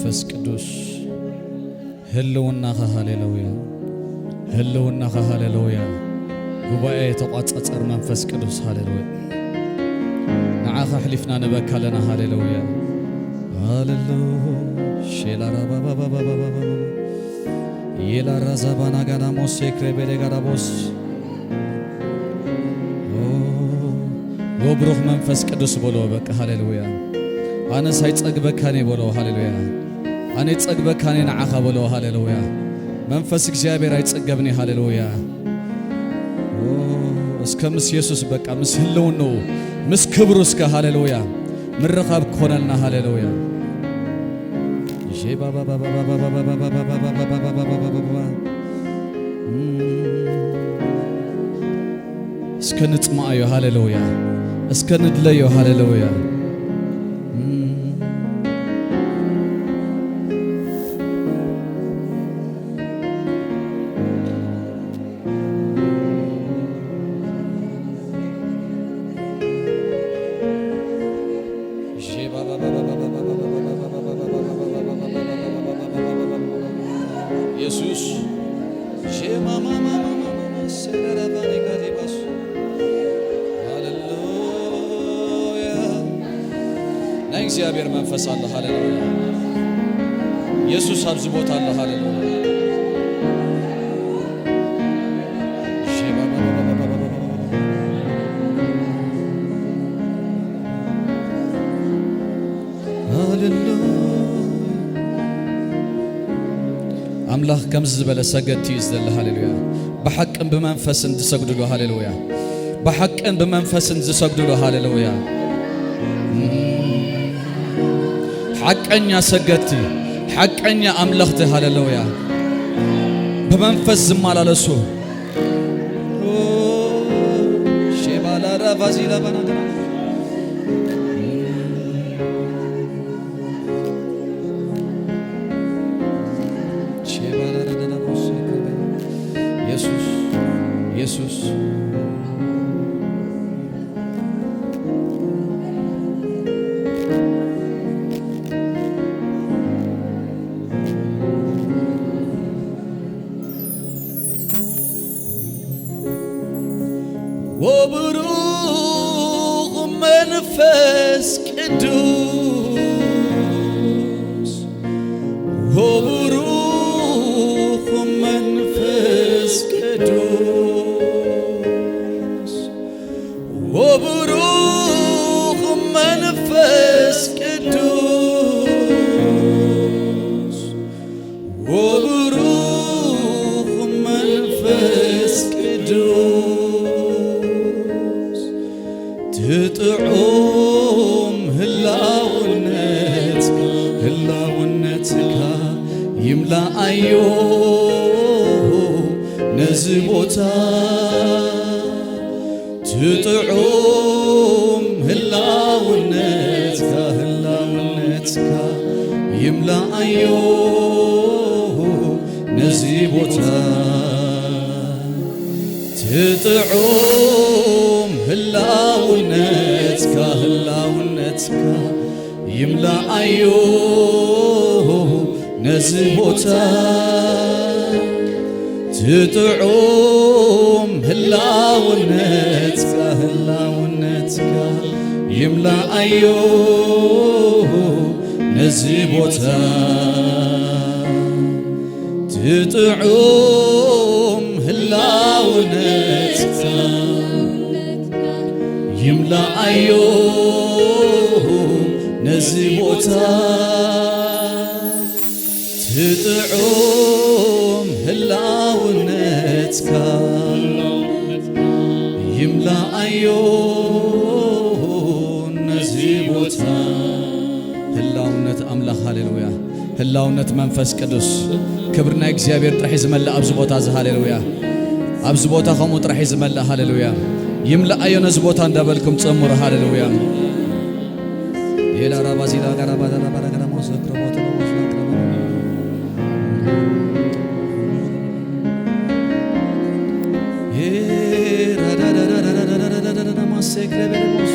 መንፈስ ቅዱስ ህልውናኸ ሃሌሉያ ህልውናኸ ሃሌሉያ ጉባኤ ተቋጻጸር መንፈስ ቅዱስ ሃሌሉያ ነዓኸ ሕሊፍና ንበካ ለና ሃሌሉያ ሃሌሉያ ሼላራ ባባባባባባ የላራ ዛባና ጋና ሞሴ ክሬቤሌ ጋዳቦስ ወብሩኽ መንፈስ ቅዱስ ብሎ በቃ ሃሌሉያ አነ ሳይጸግበካኔ ብሎ ሃሌሉያ አነ ጸግበካኔ ነዓኸ ብሎ ሃሌሉያ መንፈስ እግዚአብሔር አይጸገብኒ ሃሌሉያ እስከ ምስ ኢየሱስ በቃ ምስ ህልው ነው ምስ ክብሩ እስከ ሃሌሉያ ምርኻብ ኮነልና ሃሌሉያ እስከ ንጽማዮ ሃሌሉያ እስከ ንድለዮ ሃሌሉያ ኢየሱስ እግዚአብሔር መንፈስ አለ ሃሌሉያ ኢየሱስ አብዝ ቦታ አለ ሃሌሉያ አምላክ ከምዝ ዝበለ ሰገድቲ ይዘለ ሃሌሉያ በሐቅን በመንፈስን ዝሰግዱሉ ሃሌሉያ በሐቅን በመንፈስን ዝሰግዱሉ ሃሌሉያ حقنيا سجدتي حقنيا أملختي هاللويا بمنفذ زمالالسو شبالا رافازيلا بنادنا شبالا ردنا بوسي يسوع يسوع وبروغ منفس قدوس وبروغ منفس قدوس وبروغ منفس قدوس وبروغ منفس قدوس تطعم هلاونتك يملا ايو نزبوتا تطعم هلاونتك يملا ايو نزبوتا تطعم هلاونتك يملا ايوه نزبوتا تطعم هلاونتك يملا ايوه نزبوتا تطعم هلاونتك يملا ايوه نزبوتا تطعم هلاونتك يملا ايوه نزبوتا هلاونت املاك هاليلويا هلاونت منفس قدوس كبرنا እግዚአብሔር ጥራሕ ይዝመላ ኣብዚ ቦታ ዝ ሃሌሉያ ኣብዚ ቦታ ከምኡ ጥራሕ ይዝመላ ሃሌሉያ ይምላ አየነ ዝ ቦታ እንዳበልኩም ጸምሩ ሃሌሉያ የላ ራባዚላ ጋራ ባዳና ባዳና ሞስክሮ ቦታ ሞስክሮ ራዳዳዳዳዳዳዳዳዳዳ ማሰክረ በለሞስ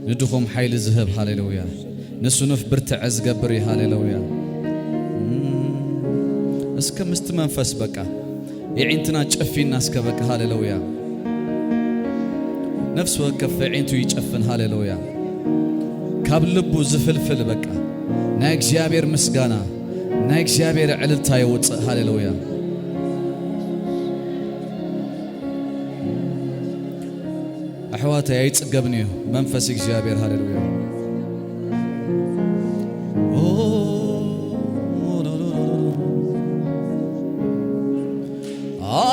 ندخم حيل الذهب هاليلويا نسونف برتع زقبري هاليلويا اسكم استمنفس بقى يعينتنا تشفي الناس كبقى هاليلويا نفس وكف عينتو يشفن هاليلويا كاب لبو زفلفل بقى نايك جابير مسغانا نايك جابير عللتا يوص هاليلويا أحواتي يتصقبني منفس إجابير هاللويا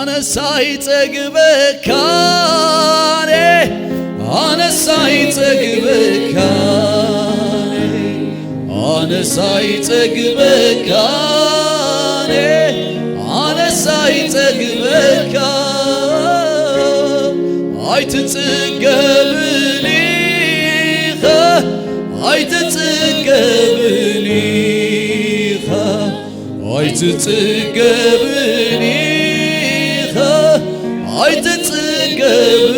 أنا سايتقبك أنا سايتقبك أنا سايتقبك أنا سايتقبك أي تتقبلي أي تتقبلي أي تتقبلي أي تتقبلي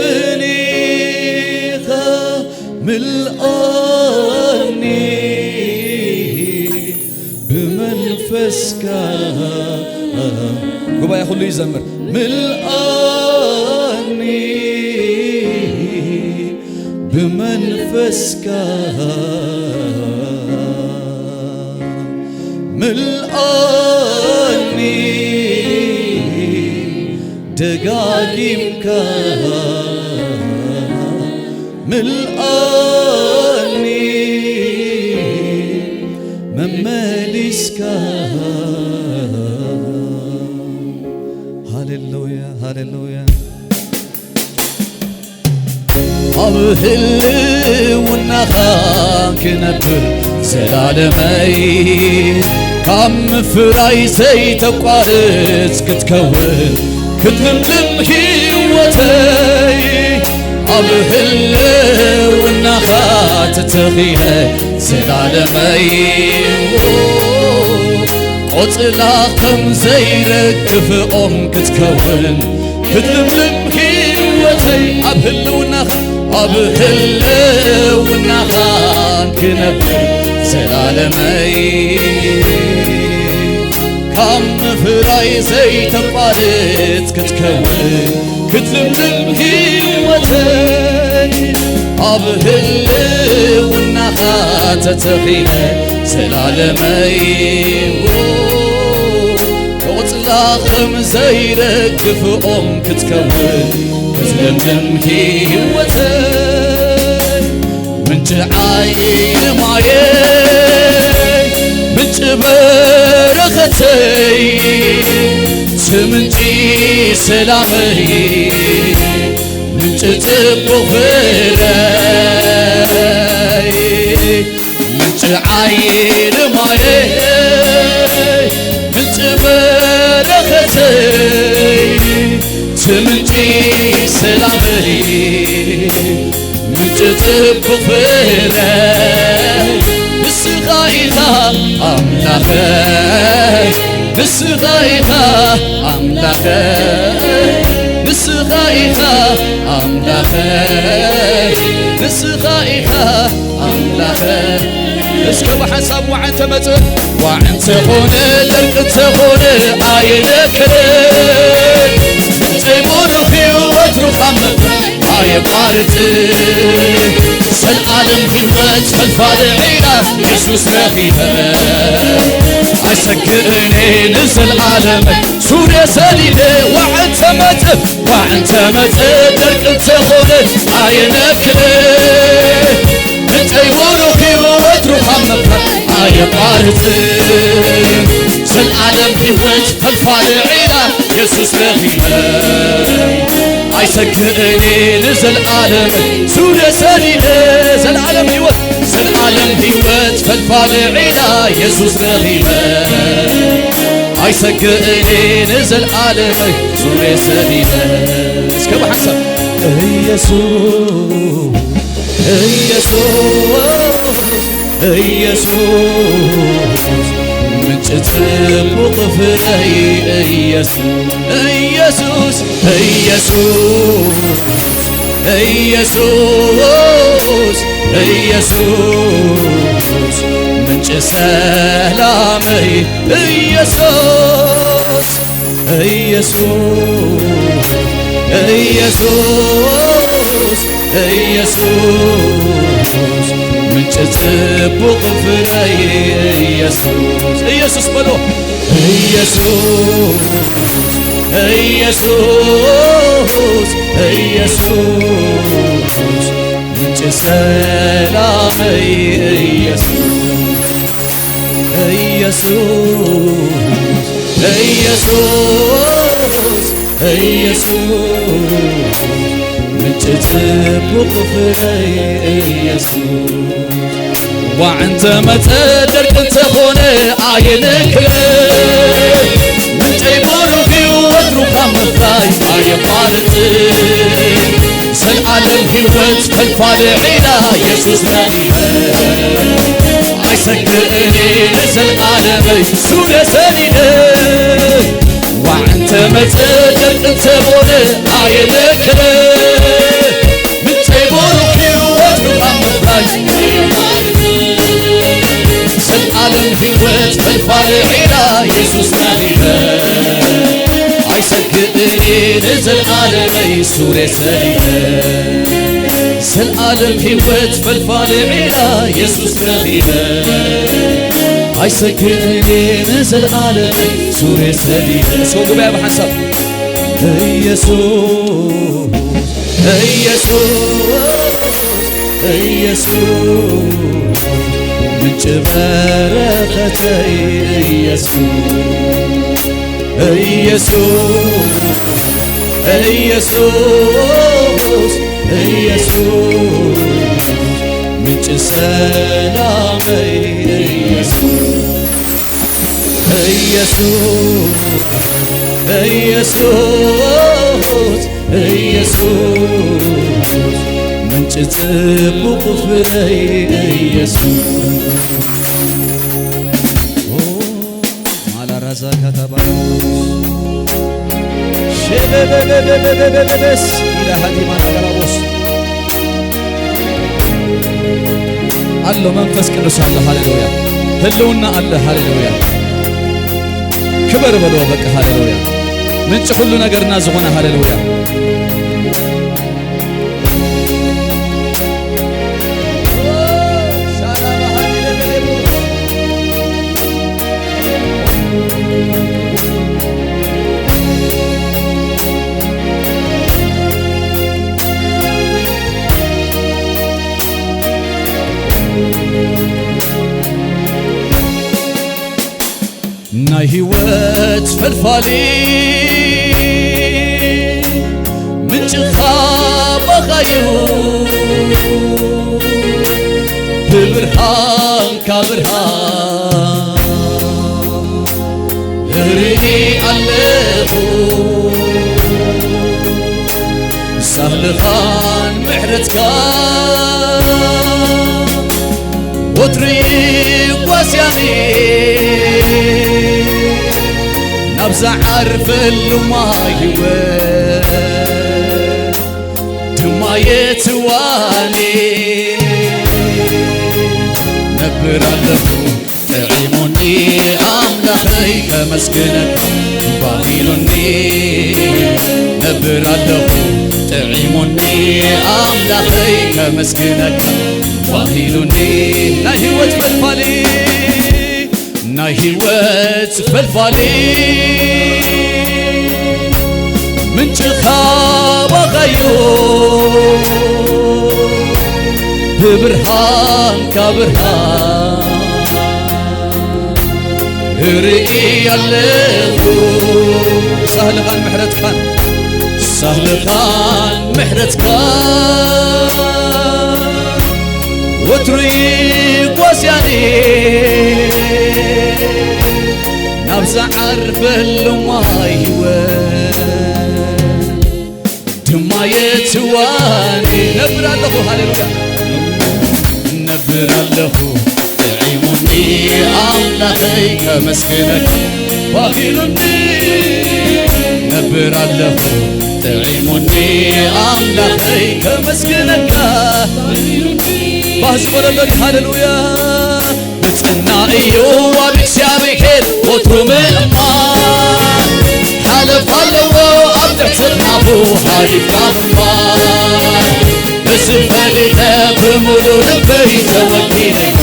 ملآني بمنفسك قبايا خلو يزمر ملآني بمنفسك ملآني دقاقيمك ملآني مماليسك هاليلويا هاليلويا أبهل ونخاك نبر زلالمي كم فراي زي تقارت كتكون كتلملم هيوتي أبهل ونخات تغيها زلالمي قطلا كم زي ركف كتكون كتلملم هيوتي أبهل ونخات أبهل ونخان كنبر زلالمي كم فراي زي تقارت كتكون كتلملم هيوتي أبهل ونخات تغيها زلالمي قطلا خم زي ركف كتكون كتلملم هيوتي من جعاين مايي من جبرختي سمنتي سلامي من جتبو فراي من جعاين مايي من جبرختي سمنتي سلامي من جتبو فراي نسخايخا أملاخي نسخايخا أملاخي نسخايخا أملاخي نسخايخا أملاخي اسكب حساب وعن تمت وعن تخون لك تخون عينك من تيمون خيوة رخمك هاي بارتي سالعالم هيوت فالفالعينة يسوس رخيها أسكرني نزل عالمك سوريا سليلة وعن تمت درك تخون عينك من تيمون خيوة رخمك هاي بارتي سالعالم هيوت فالفالعينة يسوس رخيها أيسكرني نزل عالم سورة سليلة زل عالم هيوت فالفالعينة يسوس رغيبة أيسكرني نزل عالم سورة سليلة اسكبوا حسب يسوس يسوس من تطبق فراي يسوس يسوس من سلامي يسوس من تطبق فراي يسوس بلو يسوس ምንጭ ሰላመይ ኢየሱስ ምንጭ ጽቡቕ ፍረይ ኢየሱስ ዋዕንተ መጸደርቅ እንተኾነ አየንክረ ምንጨይ ሙሉ ሕይወት ሩካብ ምፍራይ አየቋርጥ ዘለዓለም ሕይወት ፈልፋለ ዒላ ኢየሱስ ናኢኸ አይሰግእኔ ንዘለዓለመይ ሱረ ሰኒደ ዋዕንተ መጸደርቅ እንተኾነ አየንክረ ምንጨይ ሙሉ ሕይወት ሩካብ ምፍራይ ዘለዓለም ሕይወት ፈልፋለ ዒላ ኢየሱስ ናኢኸ አይሰግእኔ ንዘለዓለመይ ሱረ ሰኒደ ዘለዓለም ሕይወት ፈልፋለ ዒላ ኢየሱስ ናኢኸ አይሰግእኔ ንዘለዓለመይ ሱረ ሰኒደ ሰው ጉባኤ በሐሳብ ኢየሱስ ምንጭ በረከተይ ኢየሱስ ምንጭ ሰላመይ ኢየሱስ ምንጭ ጽቡቕ ፍረይ ኢየሱስ ማላራዛ ከተባለ ሸበበበበበበበስ ኢላሃቲ ማናገራቦስ አሎ መንፈስ ቅዱስ አለ። ሃሌሉያ ህልውና አለ። ሃሌሉያ ክብር በሎ በቃ ሃሌሉያ ምንጭ ሁሉ ነገርና ዝኾነ ሃሌሉያ ናይ ሕይወት ፈልፋሊ ምንጭኻ በኻዩ ብብርሃን ካብ ብርሃን ርኢ ኣለኹ ሳህልኻን ምሕረትካ ወትሪ ጓስያኒ ናብዛ ዓርፈሉ ማይ ሕይወት ድማ የትዋኔ ነብር ኣለኹ ጥዒሙኒ ኣምላኸይ ከመስግነካ ባሂሉኒ ነብር ኣለኹ ጥዒሙኒ ኣምላኸይ ከመስግነካ ባሂሉኒ ናይ ሕይወት ፈልፋሊ ናይ ሕይወት ፈልፋሊ ምንጭኻ በኻዩ ብብርሃን ካብ ብርሃን ርኢ ኣለኹ ሳህልኻን ምሕረትካ ወትሪ ጓስያኒ ናብዛ ዓርፈሉ ማይ ሕይወት ድማ የትዋኒ ነብር ኣለኹ ሃሌሉያ ነብር ኣለኹ ጥዒሙኒ ኣምላኸይ ከመስግነካ ባሂሉኒ ነብር ኣለኹ ጥዒሙኒ ኣምላኸይ ከመስግነካ ባዝበለለኒ ሃሌሉያ ብፅና እዩ ኣብ እግዚኣብሔር ወትሩ ምእማን ሓለፍ ኣለዎ ኣብ ትሕትናፉ ሓሊፍካ ምንባር ብዝፈሊጠ ብምሉእ ልበይ ተወኪለዮ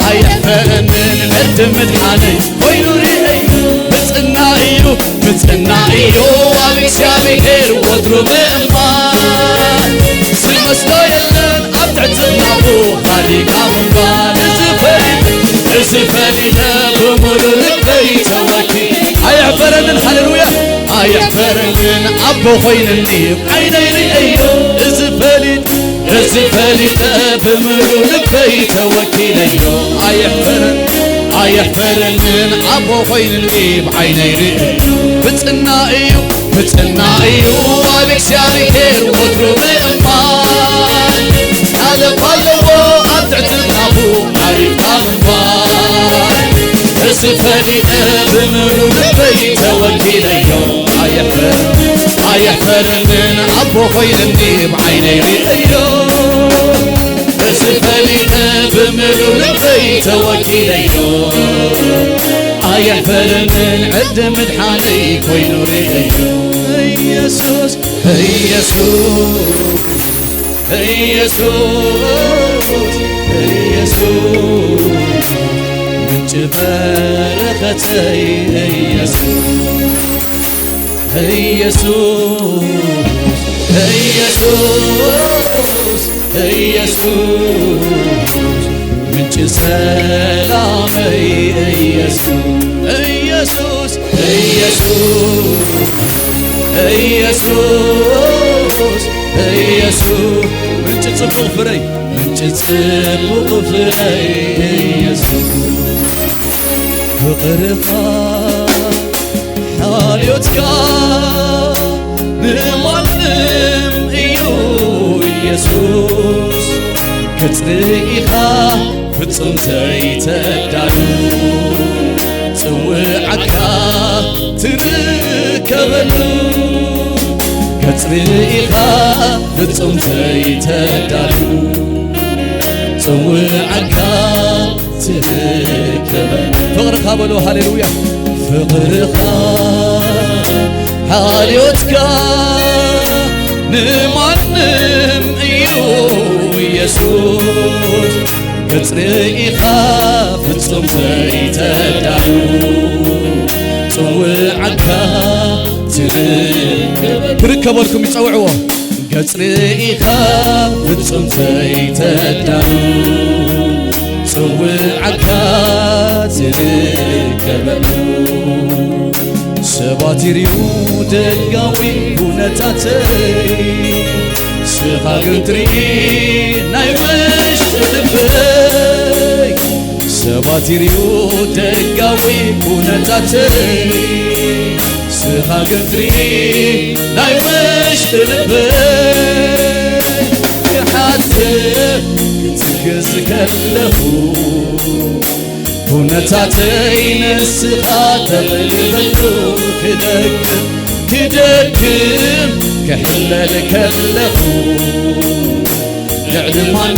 ኣየሕፈረንን ነቲ ምድሓነይ ኮይኑ ርአዩ ብፅና እዩ ኣብ እግዚኣብሔር ወትሩ ምእማን عليك منبار زفلنا بمرور بيت وكيل أيعفرن هللويا أيعفرن أبو خوين النيب عيني رئيو زفلنا بمرور بيت وكيل أيعفرن أبو خوين النيب عيني رئيو بتنا إيو وابك سياريكير وطرو بإمان هذا فالو أبتعتنابو عريف أمبار زفلنا بمرور بيت وكيل أيحفرن أبو خوين النيب عيني رئيو زفلنا بمرور بيت وكيل أيحفرن عد مدحاني خوين رئيو يسوس من جبارختي يسوس من جسلامي يسوس من جتصبغ فري يسوس فقرقا حاليوتك نمالم إيو يسوس كتريخا فتصمتي تدالو توعكا تركبلو كتريخا فتصمتي تدالو توعكا تركبلو فقرقا بلو هاليلويا فقرقا حاليوتك نمانم إيو يسوس كتريخا فتصم تيتدالو صوعكا تركب لكم يصوعوا كتريخا فتصم تيتدالو صوعكا تركبلو سباتيريو دقاوي كونتاتي سخاقنتري نايمش تلبي سباتيريو دقاوي كونتاتي سخاقنتري نايمش تلبي كحاتي كتكز كله كونتاتي نسخا تغلبلو كدكم كحلل كله لعلمان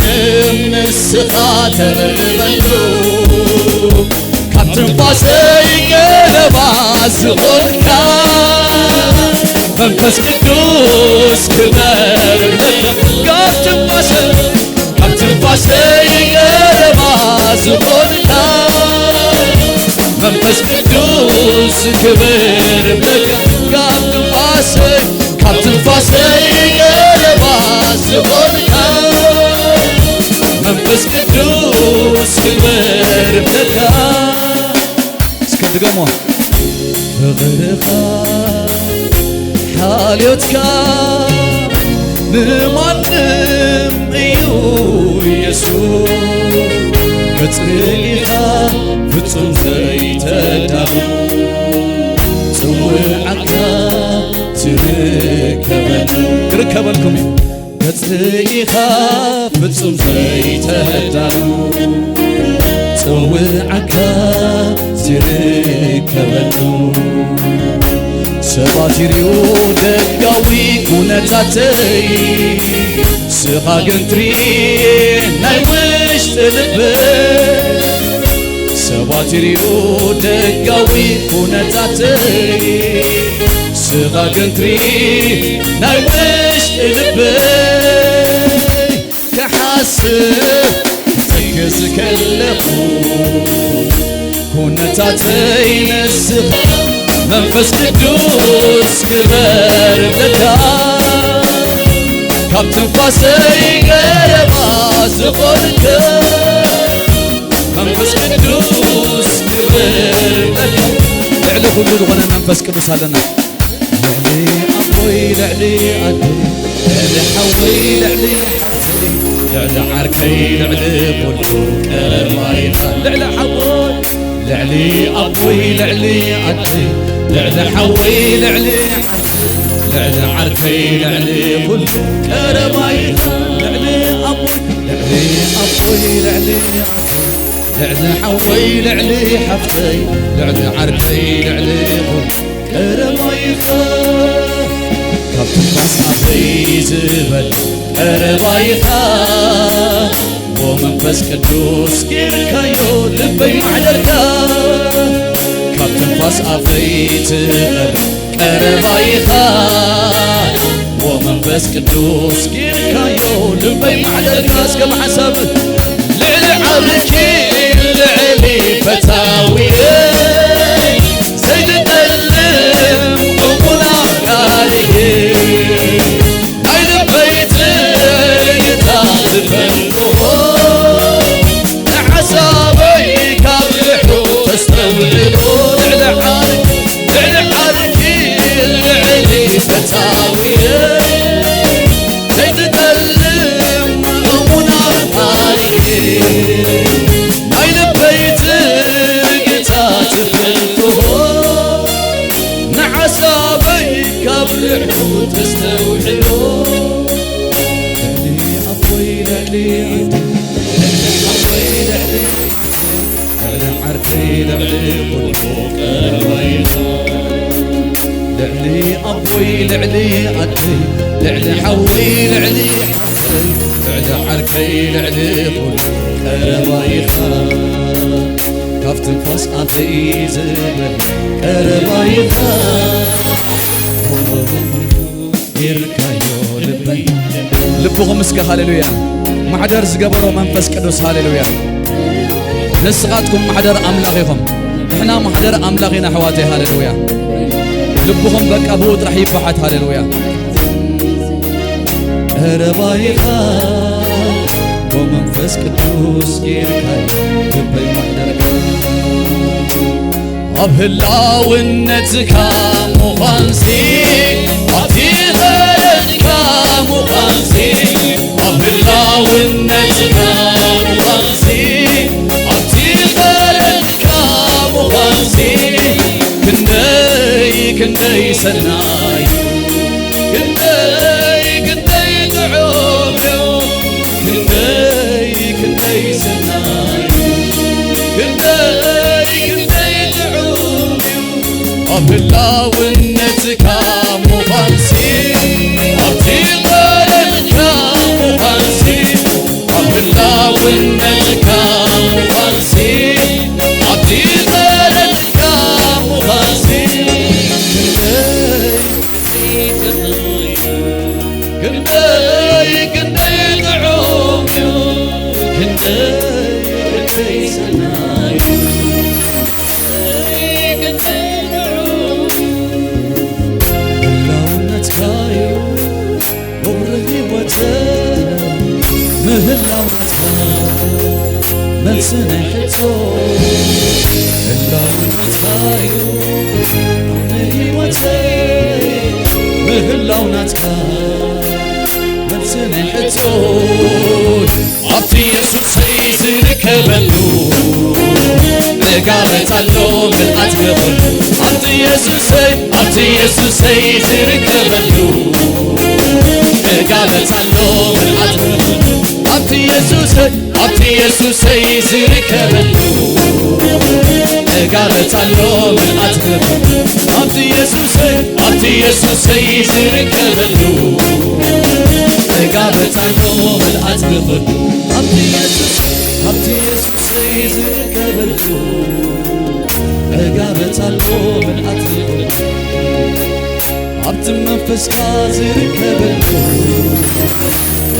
من السخا تغلبلو كابتن فاسي قلبا زغلكا منفس قدوس كبر لك كابتن فاسي قلبا زغلكا منفس قدوس كبر بلك كابتن فاسي قلبا زغلكا منفس قدوس كبر بلك اسكت قمو فغرقا حاليوتك نمانم إيو يسوع كتريخا فتصم تيتدالو صوعكا تركبلكم كتريخا فتصم تيتدالو صوعكا تركبلو سباتيريو دقاوي كونتاتي سخاقنتري نايمش تلبي سباتيريو دقاوي كونتاتي سخاقنتري نايمش تلبي كحاسب تكز كلخو كونتاتي نسخا منفس قدوس كبر بلكا ካብ ትንፋሰይ ገረባ ዝኾንከ መንፈስ ቅዱስ ክብር ለካ ልዕሊ ኩሉ ዝኾነ መንፈስ ቅዱስ ኣለና ልዕሊ ኣቦይ ልዕሊ ኣደይ ልዕሊ ሓወይ ልዕሊ ሓፍተይ ልዕሊ ዓርከይ ልዕሊ ኩሉ ቀረባይኻ ልዕሊ ሓወይ ልዕሊ ኣቦይ ልዕሊ ኣደይ ልዕሊ ሓወይ ልዕሊ ዓርከይ ልዕሊ ዓርከይ ልዕሊ ኩሉ ቀረባይኻ ልዕሊ ኣቦይ ልዕሊ ኣቦይ ልዕሊ ሓወይ ልዕሊ ሓፍተይ ልዕሊ ዓርከይ ልዕሊ ኩሉ ቀረባይኻ ካብ ትንፋስ ኣፈይ ዝበል ቀረባይኻ ወመንፈስ ቅዱስ ጌርካዮ ልበይ ማሕደርካ ካብ ትንፋስ ኣፈይ ትቐርብ ቀረባይኻ ወመንፈስ ቅዱስ ጌርካዮ ልበይ ማሕደርካ እስከ ማሕሳብ ልዕሊ ዓርኪ ልዕሊ ፈታዊየ ዘይትጠልም እሙና ቃልየ ናይ ልበይት ጌታ ዝፈልጥዎ ንሓሳበይ ካብ ልሑ ተስተውዕሎ ልዕሊ ዓርኪ ልዕሊ ፈታዊየ ዘይትጠልም እሙና ቃልየ ናይ ልበይት ጌታ ትፈልጥዎ ንሓሳበይ ካብ ልሑ ተስተውዕሎ ልዕሊ ኣቦይ ልዕሊ ኣደይ ልዕሊ ሓወይ ልዕሊ ዓርከይ ልዕሊ ኩሉ ቀረባይኻ ልዕሊ ኣቦይ ልዕሊ ኣደይ ልዕሊ ሓወይ ልዕሊ ሓፍተይ ልዕሊ ዓርከይ ልዕሊ ኩሉ ቀረባይኻ ካብ ትንፋስ ኣፈይ ዝበል ቀረባይኻ ጌርካዮ ልበይ ልብኹም እስከ ሃሌሉያ ማሕደር ዝገበሮ መንፈስ ቅዱስ ሃሌሉያ ንስኻትኩም ማሕደር ኣምላኽ ኢኹም ንሕና ማሕደር ኣምላኽ ኢና ኣሕዋተይ ሃሌሉያ ልብኹም በቃ ብኡ ጥራሕ ይባሓት ሃሌሉያ ቀረባይኻ ወመንፈስ ቅዱስ ጌርካዮ ልበይ ማሕደርካ ኣብ ህላውነትካ ምዃንሲ ኣብቲ ኸለድካ ምዃንሲ ኣብ ህላውነትካ ምዃንሲ ኣብቲ ኸለድካ ምዃንሲ ክንደይ ሰናይ ክንደይ ጥዑም ክንደይ ሰናይ ክንደይ ጥዑም ኣብ ህላውነትካ ምዃንሲ ኣብቲ ኸለድካ ምዃንሲ ኣብ ህላውነትካ ምዃንሲ ኣብቲ ኸለድካ ምዃንሲ ክንደይ ጥዑም ክንደይ ሰናይ ህላውነትካዮ ወብሪ ሕይወተይ ምህላውነትካ መልሲ ናይ ሕቶ ህላውነትካዮ ወብሪ ሕይወተይ ምህላውነትካ መልሲ ናይ ሕቶ ኣብቲ ኢየሱሰይ ዝርከበሉ ዕጋበት ኣሎ ምልኣት ገበሉ ኣብቲ ኢየሱሰይ ዝርከበሉ ዕጋበት ኣሎ ምልኣት ገበሉ ኣብቲ ኢየሱሰይ ዝርከበሉ ዕጋበት ኣሎ ምልኣት ገበሉ ኣብቲ ኢየሱሰይ ዝርከበሉ ዕጋበት ኣሎ ምልኣት ገበሉ ኣብቲ ኢየሱሰይ ዝርከበሉ ዕጋበት ኣሎ ምልኣት ገበሉ ኣብቲ መንፈስካ ዝርከበሉ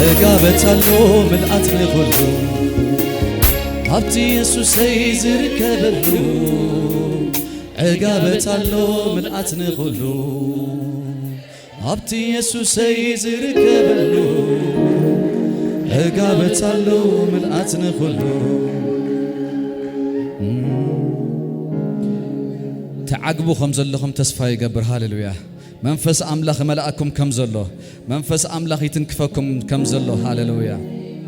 ዕጋበት ኣሎ ምልኣት ገበሉ ኣብቲ ኢየሱሰይ ዝርከበሉ ዕጋበት ኣሎ ምልኣት ንኹሉ ኣብቲ ኢየሱሰይ ዝርከበሉ ዕጋበት ኣሎ ምልኣት ንኹሉ ተዓግቡ ከም ዘለኹም ተስፋ ይገብር ሃሌሉያ መንፈስ ኣምላኽ መላእኩም ከም ዘሎ መንፈስ ኣምላኽ ይትንክፈኩም ከም ዘሎ ሃሌሉያ